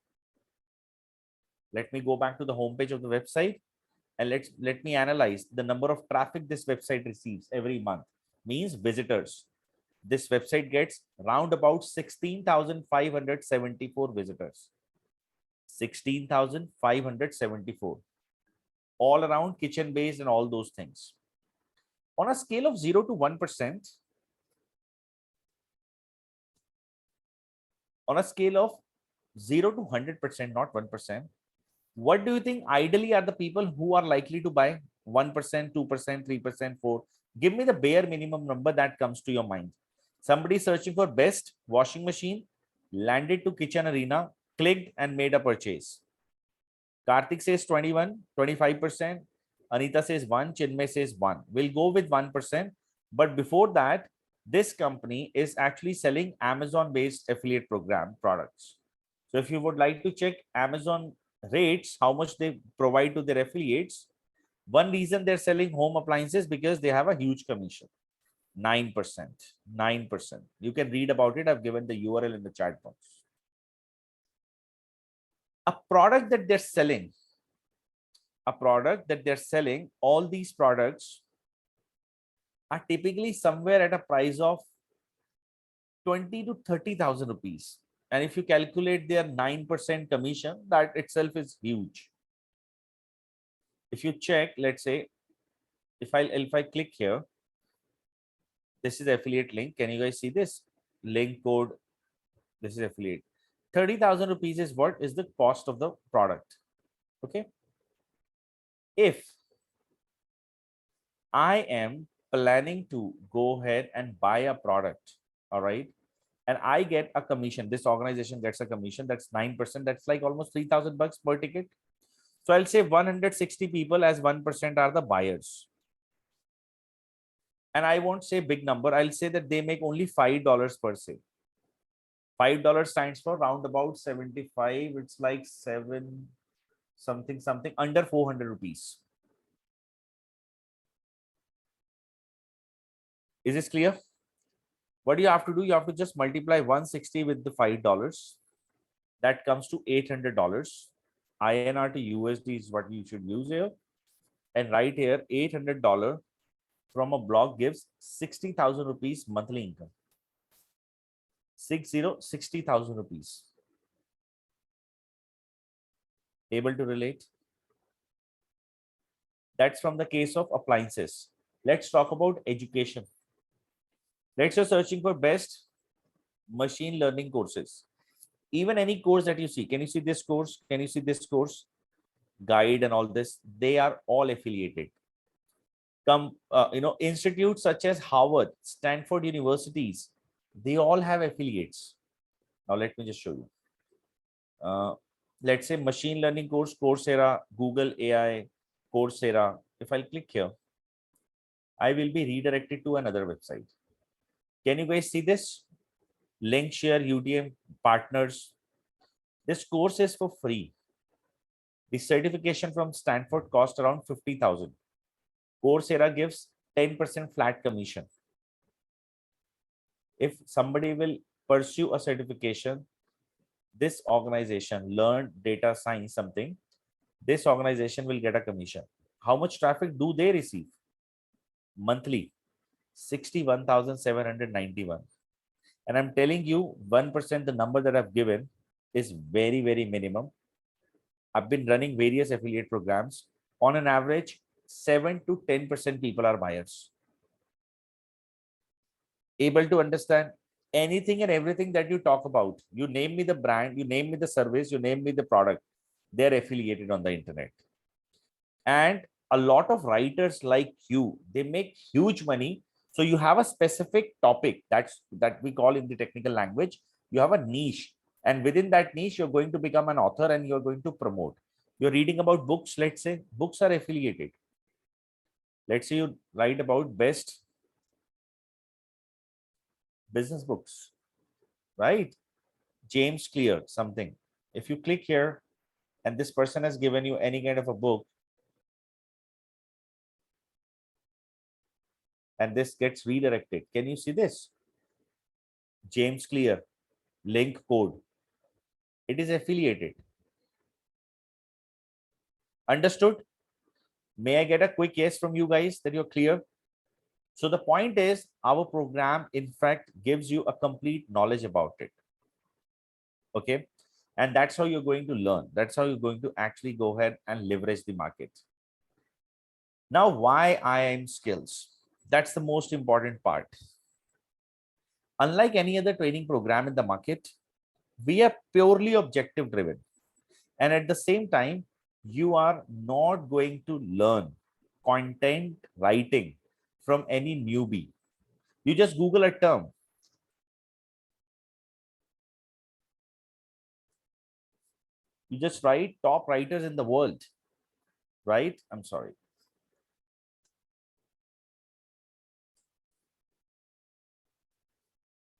Let me go back to the homepage of the website and let me analyze the number of traffic this website receives every month. Means visitors. This website gets round about 16,574 visitors. 16,574. All around kitchen based and all those things. On a scale of 0 to 1%, on a scale of 0 to 100%, not 1%, what do you think ideally are the people who are likely to buy? 1%, 2%, 3%, 4%. Give me the bare minimum number that comes to your mind. Somebody searching for best washing machine, landed to kitchen arena, clicked and made a purchase. Karthik says 21, 25%. Anita says 1, Chinmay says 1. We'll go with 1%. But before that, this company is actually selling Amazon-based affiliate program products. So if you would like to check Amazon rates, how much they provide to their affiliates, one reason they're selling home appliances because they have a huge commission. 9%. 9%. You can read about it. I've given the URL in the chat box. A product that they're selling, all these products are typically somewhere at a price of 20 to 30,000 rupees. And if you calculate their 9% commission, that itself is huge. If you check, let's say, if I click here, this is the affiliate link. Can you guys see this link code? This is affiliate. 30,000 rupees is what is the cost of the product. Okay. If I am planning to go ahead and buy a product, all right, and I get a commission, this organization gets a commission, that's 9%. That's like almost 3,000 bucks per ticket. So I'll say 160 people as 1% are the buyers. And I won't say big number. I'll say that they make only $5 per se. $5 stands for round about 75. It's like 7 something under 400 rupees. Is this clear? What do you have to do? You have to just multiply 160 with the $5. That comes to $800. INR to USD is what you should use here. And right here, $800 from a blog gives 60,000 rupees monthly income. 60,000 rupees. Able to relate? That's from the case of appliances. Let's talk about education. Let's say searching for best machine learning courses. Even any course that you see, can you see this course? Can you see this course? Guide and all this, they are all affiliated. Institutes such as Harvard, Stanford universities, they all have affiliates. Now let me just show you. Let's say machine learning course, Coursera, Google AI, Coursera. If I click here, I will be redirected to another website. Can you guys see this? Link share, UTM partners. This course is for free. The certification from Stanford cost around 50,000. Coursera gives 10% flat commission. If somebody will pursue a certification, this organization, learn data science something, this organization will get a commission. How much traffic do they receive? Monthly, 61,791. And I'm telling you, 1%, the number that I've given is very, very minimum. I've been running various affiliate programs. On an average, 7 to 10% people are buyers. Able to understand anything and everything that you talk about. You name me the brand, you name me the service, you name me the product. They're affiliated on the internet. And a lot of writers like you, they make huge money. So you have a specific topic that we call in the technical language. You have a niche. And within that niche, you're going to become an author and you're going to promote. You're reading about books, let's say, books are affiliated. Let's say you write about best business books, right? James Clear, something. If you click here and this person has given you any kind of a book, and this gets redirected. Can you see this? James Clear, link code. It is affiliated. Understood? May I get a quick yes from you guys that you're clear? So the point is, our program, in fact, gives you a complete knowledge about it. Okay. And that's how you're going to learn. That's how you're going to actually go ahead and leverage the market. Now, why IIM skills? That's the most important part. Unlike any other training program in the market, we are purely objective driven. And at the same time, you are not going to learn content writing from any newbie. You just Google a term. You just write top writers in the world, right? I'm sorry.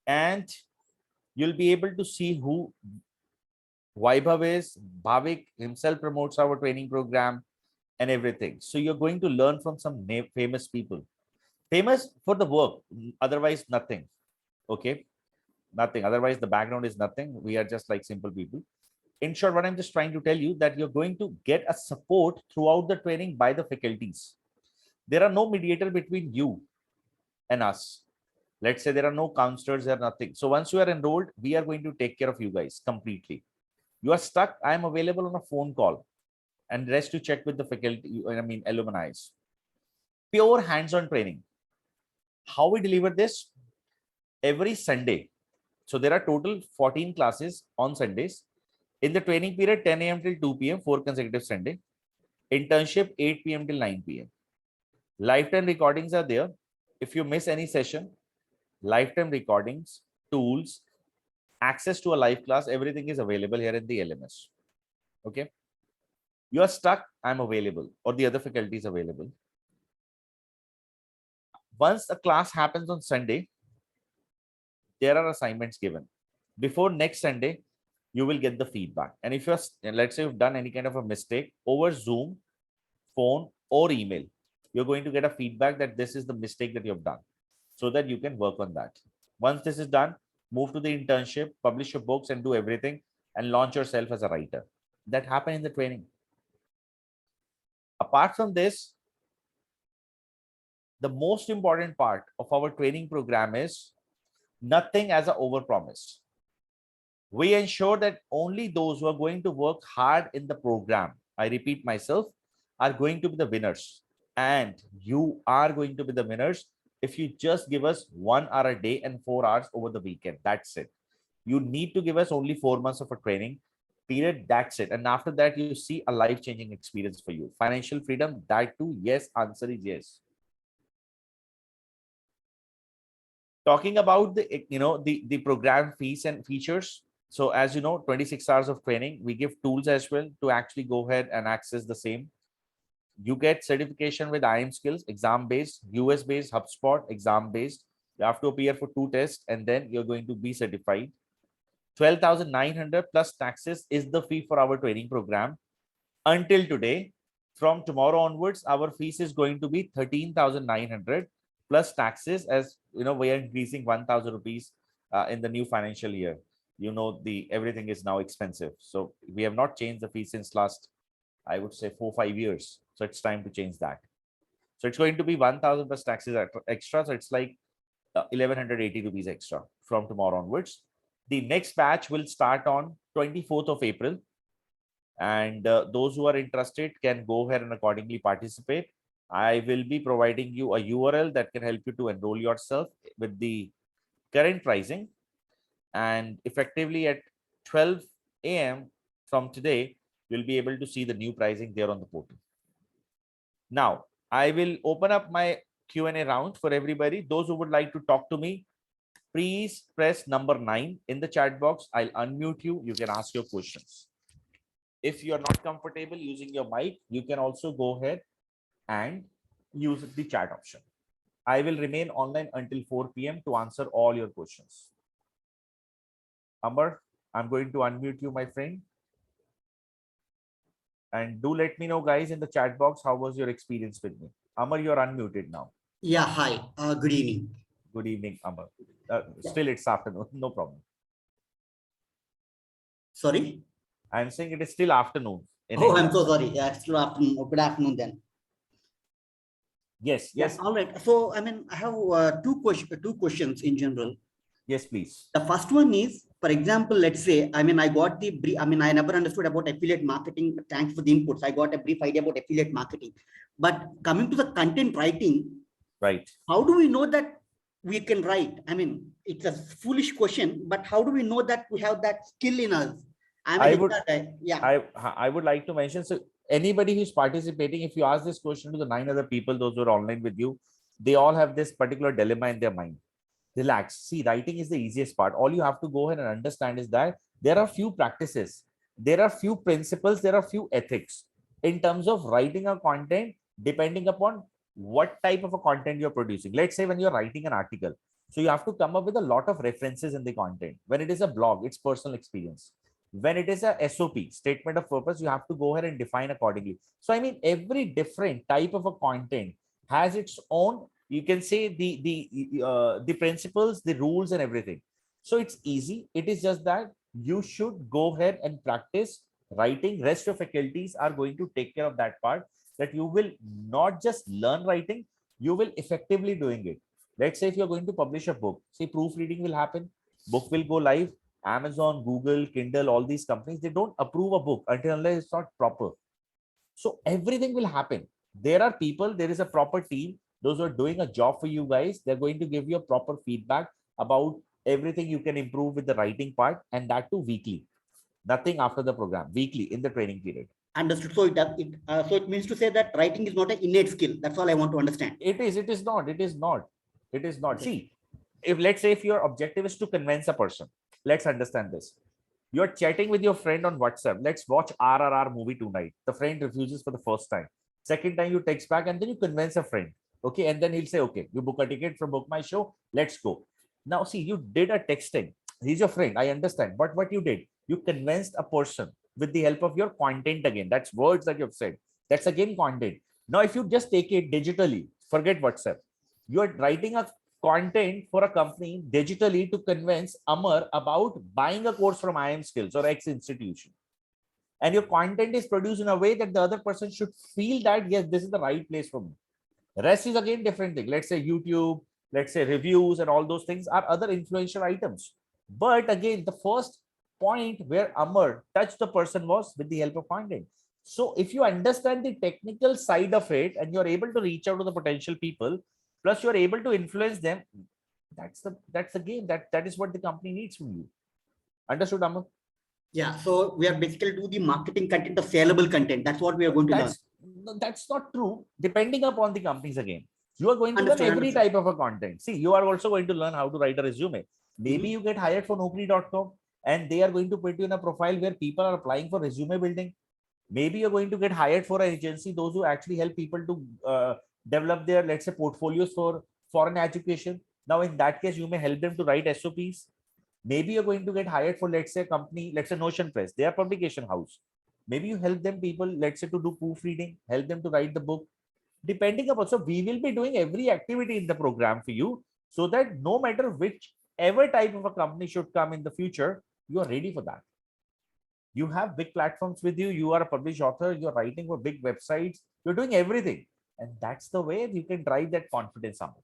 And you'll be able to see who Vaibhav is. Bhavik himself promotes our training program and everything. So you're going to learn from some famous people. Famous for the work, otherwise nothing. Okay, nothing. Otherwise, the background is nothing. We are just like simple people. In short, what I'm just trying to tell you that you're going to get a support throughout the training by the faculties. There are no mediator between you and us. Let's say there are no counselors, there are nothing. So once you are enrolled, we are going to take care of you guys completely. You are stuck, I am available on a phone call and rest to check with the faculty, I mean alumni. Pure hands-on training. How we deliver this? Every Sunday. So there are total 14 classes on Sundays. In the training period, 10 a.m. till 2 p.m., 4 consecutive Sunday. Internship, 8 p.m. till 9 p.m. Lifetime recordings are there. If you miss any session, lifetime recordings, tools, access to a live class, everything is available here in the LMS. Okay. You are stuck, I'm available, or the other faculty is available. Once a class happens on Sunday, there are assignments given. Before next Sunday, you will get the feedback. And if you're, let's say you've done any kind of a mistake over Zoom, phone, or email, you're going to get a feedback that this is the mistake that you've done, so that you can work on that. Once this is done, move to the internship, publish your books and do everything and launch yourself as a writer. That happened in the training. Apart from this, the most important part of our training program is nothing as an overpromise. We ensure that only those who are going to work hard in the program, I repeat myself, are going to be the winners. And you are going to be the winners if you just give us 1 hour a day and 4 hours over the weekend. That's it. You need to give us only 4 months of a training period. That's it. And after that, you see a life-changing experience for you. Financial freedom, that too. Yes, answer is yes. Talking about the program fees and features. So as you know, 26 hours of training, we give tools as well to actually go ahead and access the same. You get certification with IIM skills, exam based, US based, HubSpot, exam based. You have to appear for 2 tests and then you're going to be certified. 12,900 plus taxes is the fee for our training program until today. From tomorrow onwards, our fees is going to be 13,900 plus taxes. As you know, we are increasing 1,000 rupees in the new financial year. You know, everything is now expensive. So we have not changed the fee since last, I would say 4-5 years. So it's time to change that. So it's going to be 1,000 plus taxes extra. So it's like 1,180 rupees extra from tomorrow onwards. The next batch will start on 24th of April. And those who are interested can go ahead and accordingly participate. I will be providing you a URL that can help you to enroll yourself with the current pricing. And effectively at 12 a.m. from today, you'll be able to see the new pricing there on the portal. Now, I will open up my Q&A round for everybody. Those who would like to talk to me, please press number 9 in the chat box. I'll unmute you. You can ask your questions. If you're not comfortable using your mic, you can also go ahead and use the chat option. I will remain online until 4 p.m. to answer all your questions. Amar, I'm going to unmute you, my friend. And do let me know, guys, in the chat box, how was your experience with me? Amar, you're unmuted now. Yeah, hi. Good evening. Good evening, Amar. Still, it's afternoon. No problem. Sorry? I'm saying it is still afternoon. Oh, I'm so sorry. Yeah, it's still afternoon. Good afternoon then. Yes, yes. Yeah, all right. So, I mean, I have two questions in general. Yes, please. The first one is, for example, let's say, I mean, I got the brief. I mean, I never understood about affiliate marketing. Thanks for the inputs. I got a brief idea about affiliate marketing. But coming to the content writing, right? How do we know that we can write? I mean, it's a foolish question, but how do we know that we have that skill in us? I would like to mention, so anybody who's participating, if you ask this question to the 9 other people, those who are online with you, they all have this particular dilemma in their mind. Relax. See, writing is the easiest part. All you have to go ahead and understand is that there are few practices. there are few principles, there are few ethics in terms of writing a content, depending upon what type of a content you're producing. Let's say when you're writing an article, so you have to come up with a lot of references in the content. When it is a blog, it's personal experience. When it is a SOP, statement of purpose, you have to go ahead and define accordingly. So I mean, every different type of a content has its own, you can say, the principles, the rules and everything. So it's easy. It is just that you should go ahead and practice writing. Rest of faculties are going to take care of that part, that you will not just learn writing, you will effectively doing it. Let's say if you're going to publish a book, see, proofreading will happen, book will go live. Amazon, Google, Kindle, all these companies, they don't approve a book until unless it's not proper. So everything will happen. There are people, there is a proper team, those who are doing a job for you guys, they're going to give you a proper feedback about everything you can improve with the writing part, and that too weekly. Nothing after the program, weekly in the training period. Understood. So it means to say that writing is not an innate skill. That's all I want to understand. It is not. See, if let's say if your objective is to convince a person, let's understand this. You're chatting with your friend on WhatsApp. Let's watch RRR movie tonight. The friend refuses for the first time. Second time you text back and then you convince a friend. Okay. And then he'll say, okay, you book a ticket from Book My Show. Let's go. Now, see, you did a texting. He's your friend. I understand. But what you did, you convinced a person with the help of your content again. That's words that you've said. That's again content. Now, if you just take it digitally, forget WhatsApp. You are writing a content for a company digitally to convince Amar about buying a course from IIM Skills or X institution. And your content is produced in a way that the other person should feel that, yes, this is the right place for me. Rest is again different thing. Let's say YouTube, let's say reviews and all those things are other influential items. But again, the first point where Amar touched the person was with the help of content. So if you understand the technical side of it and you're able to reach out to the potential people, plus you're able to influence them, that's the game. That is what the company needs from you. Understood, Amar? Yeah. So we are basically do the marketing content, the saleable content. That's what we are going to learn. That's not true. Depending upon the companies again, you are going to Understood, learn every understood. type of a content. See, you are also going to learn how to write a resume. Maybe you get hired for Naukri.com and they are going to put you in a profile where people are applying for resume building. Maybe you're going to get hired for an agency, those who actually help people to develop their, let's say, portfolios for foreign education. Now, in that case, you may help them to write SOPs. Maybe you're going to get hired for, let's say, a company, let's say Notion Press, they are publication house. Maybe you help them people, let's say, to do proofreading, help them to write the book. Depending upon, so we will be doing every activity in the program for you, so that no matter whichever type of a company should come in the future, you are ready for that. You have big platforms with you. You are a published author. You're writing for big websites. You're doing everything. And that's the way you can drive that confidence up.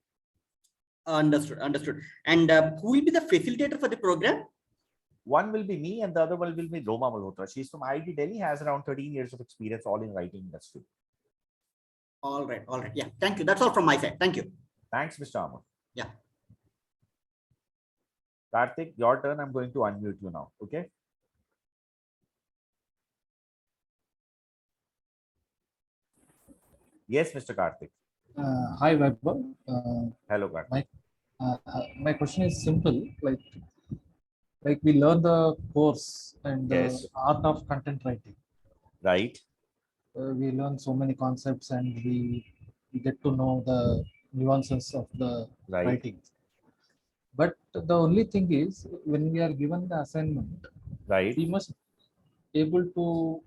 Understood. Understood. And who will be the facilitator for the program? One will be me and the other one will be Roma Malhotra. She's from IIT Delhi, has around 13 years of experience all in writing industry. All right. All right. Yeah. Thank you. That's all from my side. Thank you. Thanks, Mr. Amar. Yeah. Karthik, your turn. I'm going to unmute you now. Okay. Yes, Mr. Karthik. Hi, Vaibhav. Hello, Karthik. My question is simple. Like we learn the course and the Yes. art of content writing. Right. We learn so many concepts and we get to know the nuances of the Right. writing. But the only thing is, when we are given the assignment, Right. we must able to,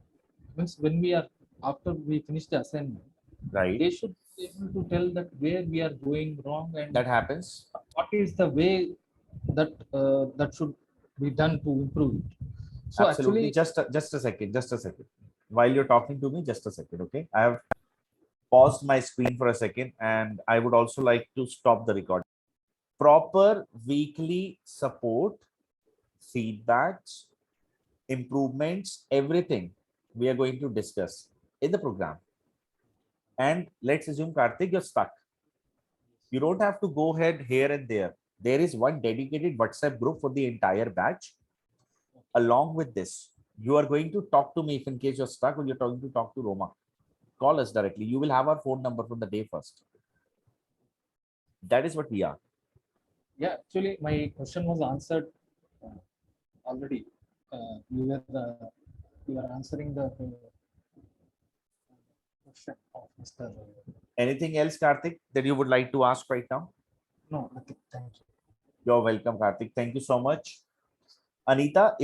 means when we are, after we finish the assignment, Right. they should be able to tell that where we are going wrong and That happens. what is the way that that should be done to improve it. So Absolutely. actually, Just a second. Just a second. While you're talking to me, just a second. Okay. I have paused my screen for a second and I would also like to stop the recording. Proper weekly support, feedbacks, improvements, everything we are going to discuss in the program. And let's assume, Karthik, you're stuck. You don't have to go ahead here and there. There is one dedicated WhatsApp group for the entire batch. Along with this, you are going to talk to me if in case you're stuck or you're talking to talk to Roma. Call us directly. You will have our phone number from the day first. That is what we are. yeah, actually, my question was answered already. You were You are answering the question of Mr. Anything else, Karthik, that you would like to ask right now? No, nothing. Thank you. You're welcome, Karthik. Thank you so much. Anita,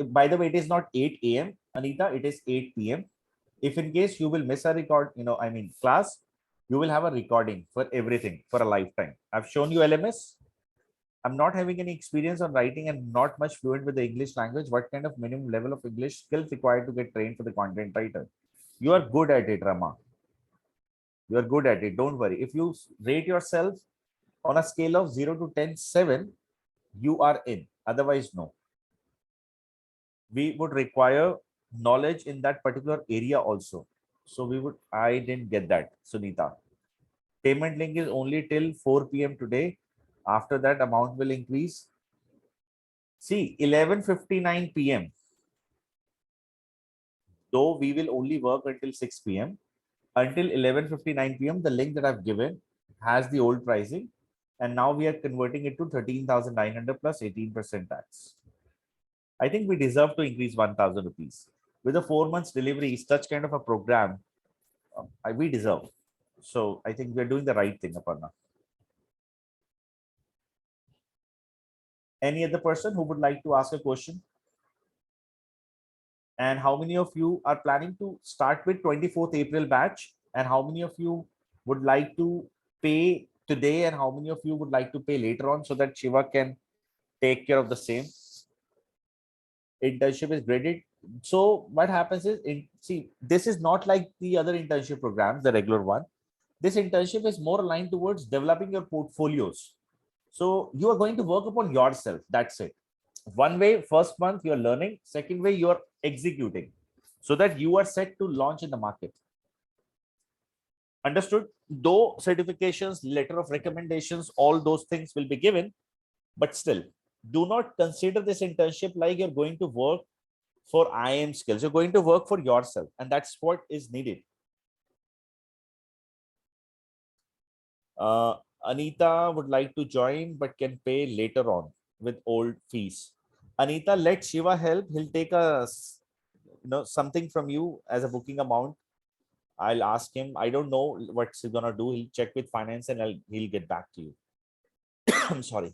by the way, it is not 8 a.m. Anita, it is 8 p.m. If in case you will miss a class, you will have a recording for everything for a lifetime. I've shown you LMS. I'm not having any experience on writing and not much fluent with the English language. What kind of minimum level of English skills required to get trained for the content writer? You are good at it, Rama. You are good at it. Don't worry. If you rate yourself on a scale of 0 to 10, 7, you are in. Otherwise, no. We would require knowledge in that particular area also. So I didn't get that, Sunita. Payment link is only till 4 p.m. today. After that, amount will increase. See, 11:59 p.m. Though we will only work until 6 p.m. Until 11:59 p.m., the link that I've given has the old pricing. And now we are converting it to 13,900 plus 18% tax. I think we deserve to increase 1,000 rupees. With a 4 months delivery, such kind of a program, we deserve. So I think we're doing the right thing, Aparna. Any other person who would like to ask a question? And how many of you are planning to start with 24th April batch? And how many of you would like to pay today? And how many of you would like to pay later on so that Shiva can take care of the same? Internship is graded. So what happens is, see, this is not like the other internship programs, the regular one. This internship is more aligned towards developing your portfolios. So you are going to work upon yourself. That's it. One way, first month you're learning. Second way, you're executing so that you are set to launch in the market. Understood? Though certifications, letter of recommendations, all those things will be given, but still, do not consider this internship like you're going to work for IIM skills. You're going to work for yourself, and that's what is needed. Anita would like to join, but can pay later on with old fees. Anita, let Shiva help. He'll take something from you as a booking amount. I'll ask him. I don't know what he's gonna do. He'll check with finance and he'll get back to you. I'm sorry.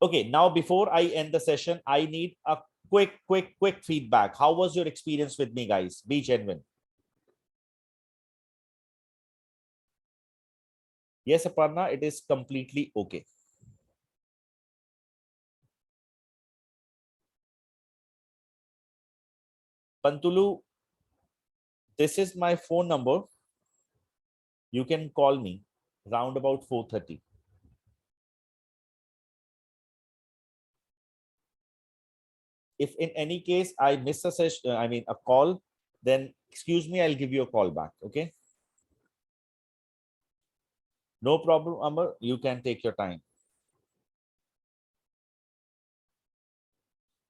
Okay, now before I end the session, I need a quick feedback. How was your experience with me, guys? Be genuine. Yes, Aparna, it is completely okay. Pantulu, this is my phone number. You can call me round about 4:30. If in any case I miss a session, a call, then excuse me, I'll give you a call back. Okay. No problem, Amar. You can take your time.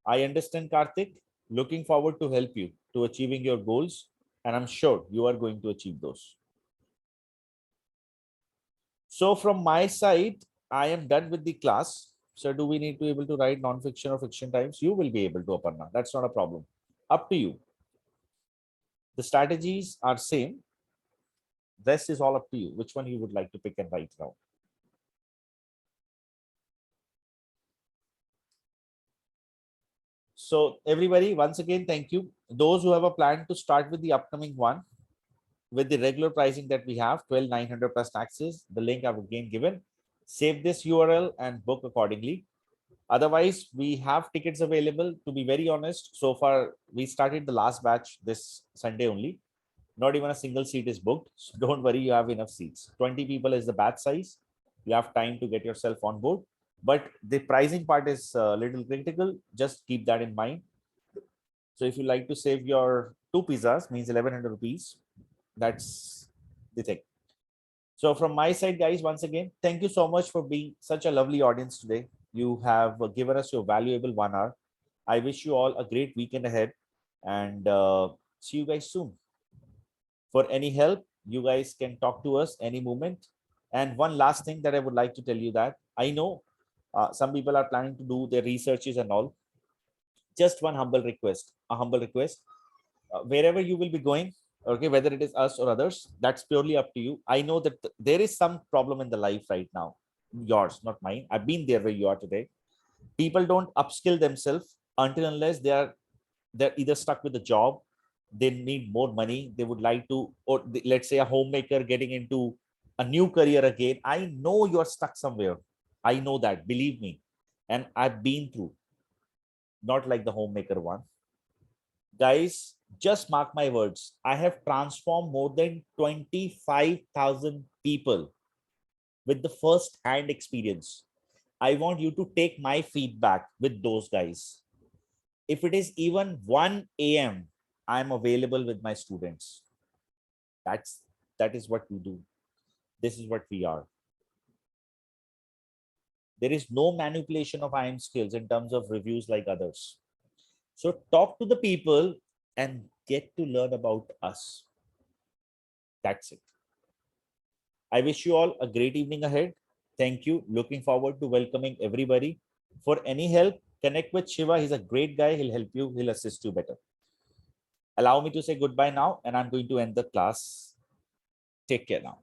I understand, Karthik. Looking forward to help you to achieving your goals. And I'm sure you are going to achieve those. So from my side, I am done with the class. So do we need to be able to write non-fiction or fiction types? You will be able to, Aparna. That's not a problem. Up to you. The strategies are same. Rest is all up to you. Which one you would like to pick and write now? So everybody, once again, thank you. Those who have a plan to start with the upcoming one, with the regular pricing that we have, 12,900 plus taxes, the link I've again given. Save this URL and book accordingly. Otherwise, we have tickets available. To be very honest, so far, we started the last batch this Sunday only. Not even a single seat is booked. So don't worry, you have enough seats. 20 people is the batch size. You have time to get yourself on board. But the pricing part is a little critical. Just keep that in mind. So if you like to save your 2 pizzas, means 1,100 rupees. That's the thing. So from my side, guys, once again, thank you so much for being such a lovely audience today. You have given us your valuable 1 hour. I wish you all a great weekend ahead and see you guys soon. For any help, you guys can talk to us any moment. And one last thing that I would like to tell you that I know some people are planning to do their researches and all. Just one humble request. a humble request. Wherever you will be going, okay, whether it is us or others, that's purely up to you. I know that there is some problem in the life right now, yours, not mine. I've been there where you are today. People don't upskill themselves until unless they're either stuck with a job, they need more money, they would like to, or let's say a homemaker getting into a new career again. I know you're stuck somewhere. I know that, believe me. And I've been through, not like the homemaker one. Guys, just mark my words. I have transformed more than 25,000 people with the first hand experience. I want you to take my feedback with those guys. If it is even 1 a.m., I'm available with my students. That is what we do. This is what we are. There is no manipulation of IIM skills in terms of reviews like others. So talk to the people and get to learn about us. That's it. I wish you all a great evening ahead. Thank you. Looking forward to welcoming everybody. For any help, connect with Shiva. He's a great guy. He'll help you. He'll assist you better. Allow me to say goodbye now, and I'm going to end the class. Take care now.